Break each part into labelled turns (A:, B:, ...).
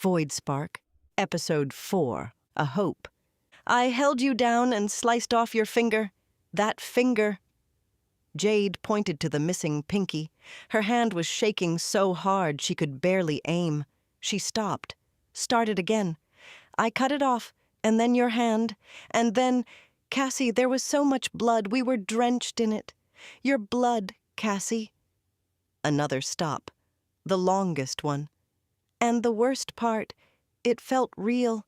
A: Voidspark, Episode 4, A Hope. I held you down and sliced off your finger. That finger. Jade pointed to the missing pinky. Her hand was shaking so hard she could barely aim. She stopped, started again. I cut it off, and then your hand, and then, Cassie, there was so much blood, we were drenched in it. Your blood, Cassie. Another stop, the longest one. And the worst part, it felt real.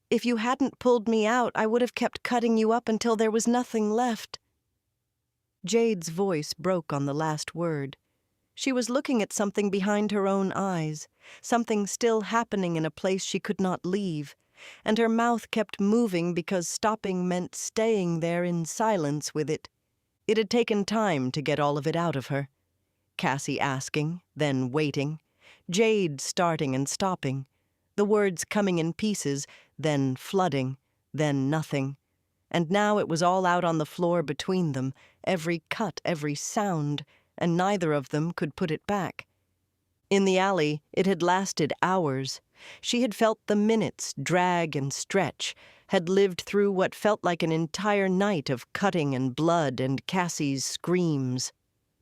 A: If you hadn't pulled me out, I would have kept cutting you up until there was nothing left. Jade's voice broke on the last word. She was looking at something behind her own eyes, something still happening in a place she could not leave, and her mouth kept moving because stopping meant staying there in silence with it. It had taken time to get all of it out of her. Cassie asking, then waiting. Jade starting and stopping. The words coming in pieces, then flooding, then nothing. And now it was all out on the floor between them, every cut, every sound, and neither of them could put it back. In the alley, it had lasted hours. She had felt the minutes drag and stretch, had lived through what felt like an entire night of cutting and blood and Cassie's screams.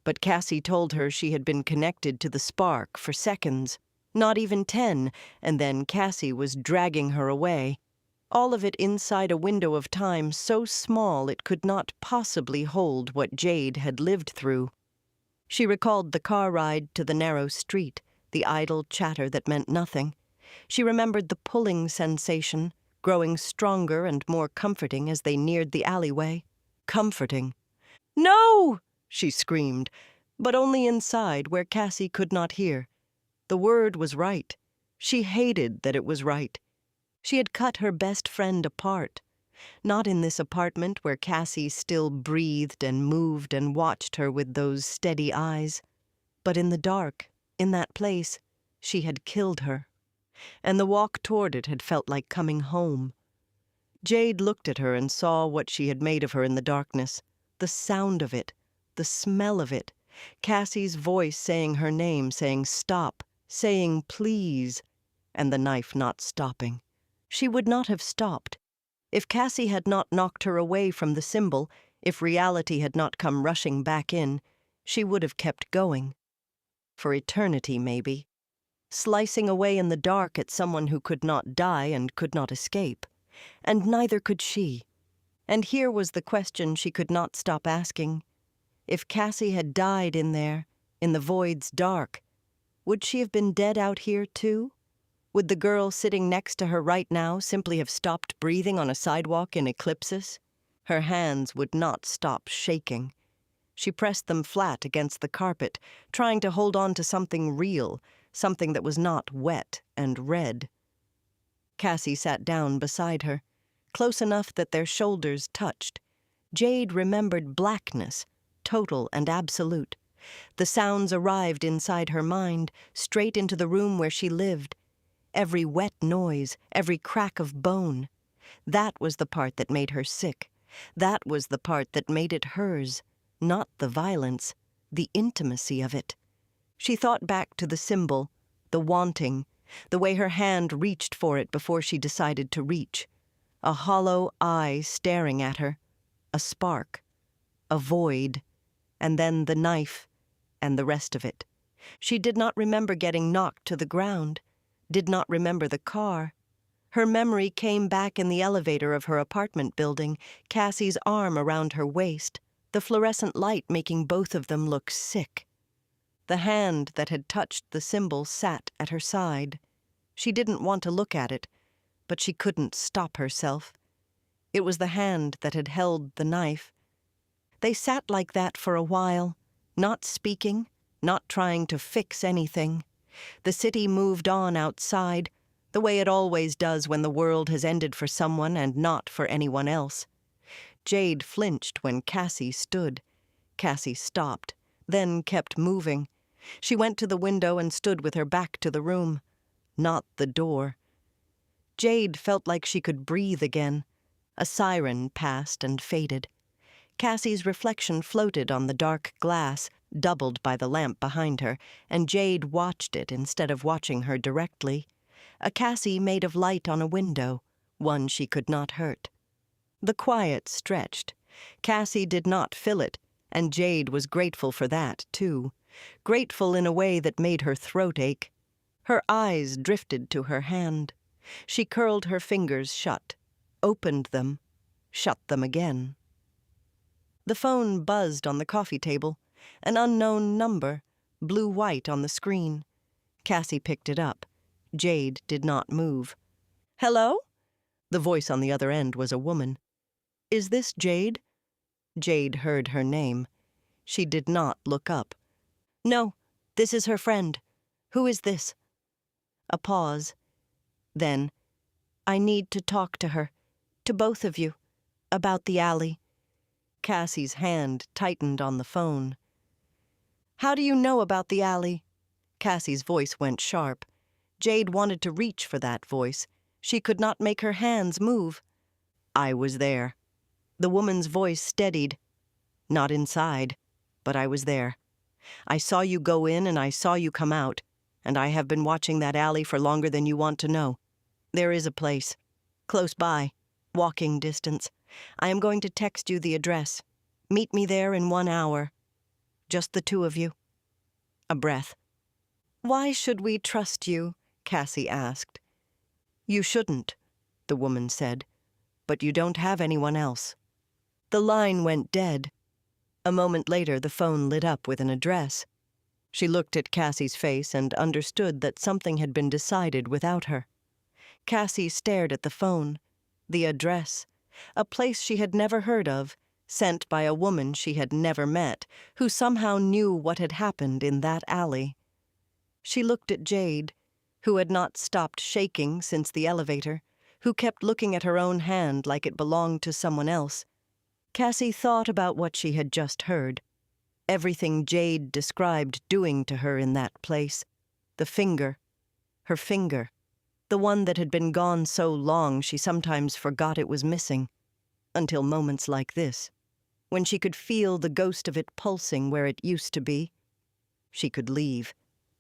A: But Cassie told her she had been connected to the spark for seconds, not even 10, and then Cassie was dragging her away. All of it inside a window of time so small it could not possibly hold what Jade had lived through. She recalled the car ride to the narrow street, the idle chatter that meant nothing. She remembered the pulling sensation, growing stronger and more comforting as they neared the alleyway. Comforting. "No!" she screamed, but only inside where Cassie could not hear. The word was right. She hated that it was right. She had cut her best friend apart. Not in this apartment where Cassie still breathed and moved and watched her with those steady eyes, but in the dark, in that place, she had killed her. And the walk toward it had felt like coming home. Jade looked at her and saw what she had made of her in the darkness, the sound of it, the smell of it, Cassie's voice saying her name, saying stop, saying please, and the knife not stopping. She would not have stopped. If Cassie had not knocked her away from the symbol, if reality had not come rushing back in, she would have kept going. For eternity, maybe. Slicing away in the dark at someone who could not die and could not escape. And neither could she. And here was the question she could not stop asking. If Cassie had died in there, in the void's dark, would she have been dead out here too? Would the girl sitting next to her right now simply have stopped breathing on a sidewalk in eclipsis? Her hands would not stop shaking. She pressed them flat against the carpet, trying to hold on to something real, something that was not wet and red. Cassie sat down beside her, close enough that their shoulders touched. Jade remembered blackness, total and absolute. The sounds arrived inside her mind, straight into the room where she lived. Every wet noise, every crack of bone. That was the part that made her sick. That was the part that made it hers. Not the violence, the intimacy of it. She thought back to the symbol, the wanting, the way her hand reached for it before she decided to reach. A hollow eye staring at her. A spark. A void. And then the knife, and the rest of it. She did not remember getting knocked to the ground, did not remember the car. Her memory came back in the elevator of her apartment building, Cassie's arm around her waist, the fluorescent light making both of them look sick. The hand that had touched the symbol sat at her side. She didn't want to look at it, but she couldn't stop herself. It was the hand that had held the knife. They sat like that for a while, not speaking, not trying to fix anything. The city moved on outside, the way it always does when the world has ended for someone and not for anyone else. Jade flinched when Cassie stood. Cassie stopped, then kept moving. She went to the window and stood with her back to the room, not the door. Jade felt like she could breathe again. A siren passed and faded. Cassie's reflection floated on the dark glass, doubled by the lamp behind her, and Jade watched it instead of watching her directly. a Cassie made of light on a window, one she could not hurt. The quiet stretched. Cassie did not fill it, and Jade was grateful for that, too. Grateful in a way that made her throat ache. Her eyes drifted to her hand. She curled her fingers shut, opened them, shut them again. The phone buzzed on the coffee table. An unknown number, blue-white on the screen. Cassie picked it up. Jade did not move. "Hello?" The voice on the other end was a woman. "Is this Jade?" Jade heard her name. She did not look up. "No, this is her friend. Who is this?" A pause. Then, "I need to talk to her, to both of you, about the alley." Cassie's hand tightened on the phone. "How do you know about the alley?" Cassie's voice went sharp. Jade wanted to reach for that voice. She could not make her hands move. "I was there." The woman's voice steadied. "Not inside, but I was there. I saw you go in and I saw you come out, and I have been watching that alley for longer than you want to know. There is a place, close by, walking distance. I am going to text you the address. Meet me there in 1 hour. Just the two of you." A breath. "Why should we trust you?" Cassie asked. "You shouldn't," the woman said, "but you don't have anyone else." The line went dead. A moment later, the phone lit up with an address. She looked at Cassie's face and understood that something had been decided without her. Cassie stared at the phone. The address. A place she had never heard of, sent by a woman she had never met, who somehow knew what had happened in that alley. She looked at Jade, who had not stopped shaking since the elevator, who kept looking at her own hand like it belonged to someone else. Cassie thought about what she had just heard. Everything Jade described doing to her in that place. The finger. Her finger. The one that had been gone so long she sometimes forgot it was missing. Until moments like this, when she could feel the ghost of it pulsing where it used to be. She could leave.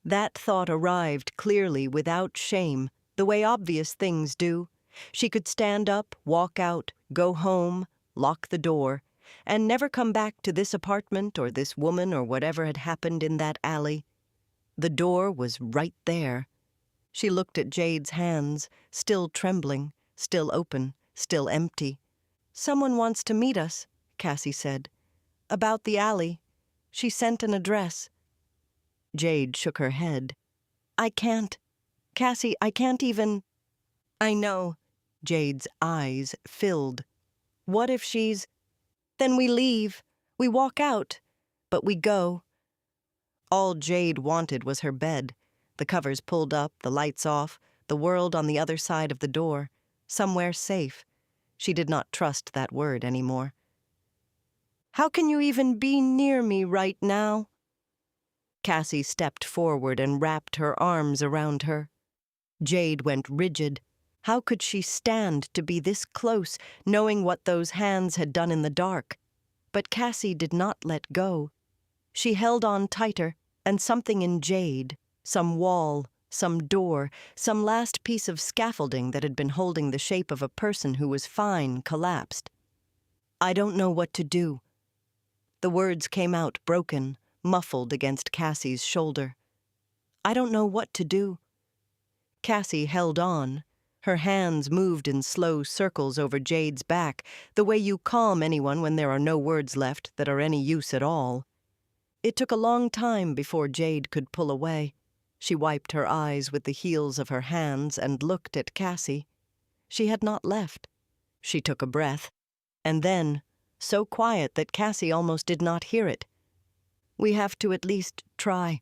A: That thought arrived clearly without shame, the way obvious things do. She could stand up, walk out, go home, lock the door, and never come back to this apartment or this woman or whatever had happened in that alley. The door was right there. She looked at Jade's hands, still trembling, still open, still empty. "Someone wants to meet us," Cassie said. "About the alley. She sent an address." Jade shook her head. "I can't. Cassie, I can't even—" "I know." Jade's eyes filled. "What if she's—" "Then we leave. We walk out. But we go." All Jade wanted was her bed, the covers pulled up, the lights off, the world on the other side of the door, somewhere safe. She did not trust that word anymore. "How can you even be near me right now?" Cassie stepped forward and wrapped her arms around her. Jade went rigid. How could she stand to be this close, knowing what those hands had done in the dark? But Cassie did not let go. She held on tighter, and something in Jade, some wall, some door, some last piece of scaffolding that had been holding the shape of a person who was fine, collapsed. "I don't know what to do." The words came out broken, muffled against Cassie's shoulder. "I don't know what to do." Cassie held on. Her hands moved in slow circles over Jade's back, the way you calm anyone when there are no words left that are any use at all. It took a long time before Jade could pull away. She wiped her eyes with the heels of her hands and looked at Cassie. She had not left. She took a breath. And then, so quiet that Cassie almost did not hear it, "We have to at least try."